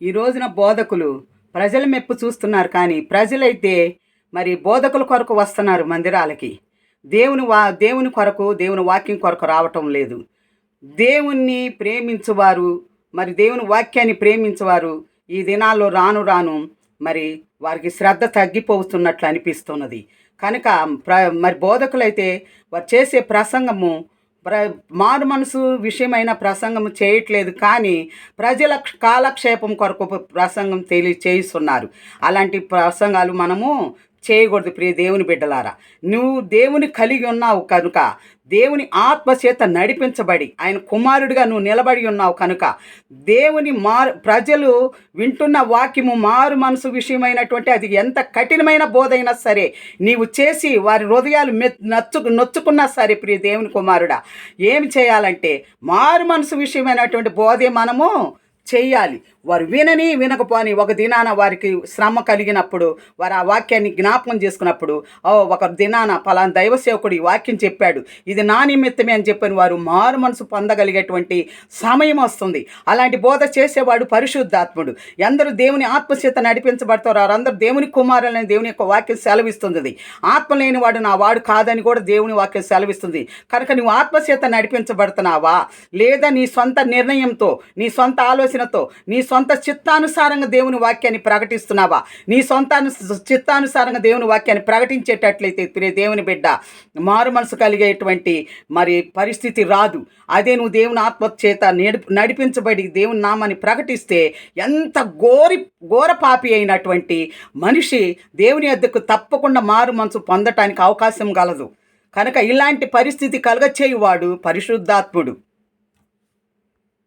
ఈ రోజున బోధకులు ప్రజల మెప్పు చూస్తున్నారు కానీ ప్రజలైతే మరి బోధకుల కొరకు వస్తున్నారు మందిరాలకి. దేవుని కొరకు, దేవుని వాక్యం కొరకు రావటం లేదు. దేవుణ్ణి ప్రేమించువారు, మరి దేవుని వాక్యాన్ని ప్రేమించువారు ఈ దినాల్లో రాను రాను మరి వారికి శ్రద్ధ తగ్గిపోతున్నట్లు అనిపిస్తున్నది. కనుక ప్ర మరి బోధకులైతే వారు చేసే ప్రసంగము ప్ర మారు మనసు విషయమైన ప్రసంగం చేయట్లేదు కానీ ప్రజల కాలక్షేపం కొరకు ప్రసంగం చేయిస్తున్నారు. అలాంటి ప్రసంగాలు మనము చేయకూడదు. ప్రియ దేవుని బిడ్డలారా, నువ్వు దేవుని కలిగి ఉన్నావు కనుక, దేవుని ఆత్మచేత నడిపించబడి ఆయన కుమారుడిగా నువ్వు నిలబడి ఉన్నావు కనుక, దేవుని ప్రజలు వింటున్న వాక్యము మారు మనసు విషయమైనటువంటి అది ఎంత కఠినమైన బోధైనా సరే నీవు చేసి వారి హృదయాలు నొచ్చుకున్నా సరే, ప్రియ దేవుని కుమారుడా, ఏమి చేయాలంటే మారు మనసు విషయమైనటువంటి బోధే మనము చెయ్యాలి. వారు వినకపోని ఒక దినాన వారికి శ్రమ కలిగినప్పుడు వారు ఆ వాక్యాన్ని జ్ఞాపకం చేసుకున్నప్పుడు, ఒక దినాన పలానా దైవ సేవకుడు ఈ వాక్యం చెప్పాడు, ఇది నా నిమిత్తమే అని చెప్పని వారు మారు మనసు పొందగలిగేటువంటి సమయం వస్తుంది. అలాంటి బోధ చేసేవాడు పరిశుద్ధాత్ముడు. ఎందరూ దేవుని ఆత్మచేత నడిపించబడతారు వారందరూ దేవుని కుమారులని దేవుని యొక్క వాక్యం సెలవిస్తుంది. ఆత్మ లేని వాడు నా వాడు కాదని కూడా దేవుని వాక్యం సెలవిస్తుంది. కనుక నువ్వు ఆత్మచేత నడిపించబడుతున్నావా, లేదా నీ సొంత నిర్ణయంతో, నీ సొంత ఆలోచనతో, నీ సొంత చిత్తానుసారంగా దేవుని వాక్యాన్ని ప్రకటిస్తున్నావా? నీ సొంత చిత్తానుసారంగా దేవుని వాక్యాన్ని ప్రకటించేటట్లయితే ప్రియ దేవుని బిడ్డ, మారు మనసు కలిగేటువంటి మరి పరిస్థితి రాదు. అదే నువ్వు దేవుని ఆత్మ చేత నడిపించబడి దేవుని నామాన్ని ప్రకటిస్తే ఎంత ఘోర పాపి అయినటువంటి మనిషి దేవుని యొద్దకు తప్పకుండా మారు మనసు పొందటానికి అవకాశం కలదు. కనుక ఇలాంటి పరిస్థితి కలగచేయువాడు పరిశుద్ధాత్ముడు.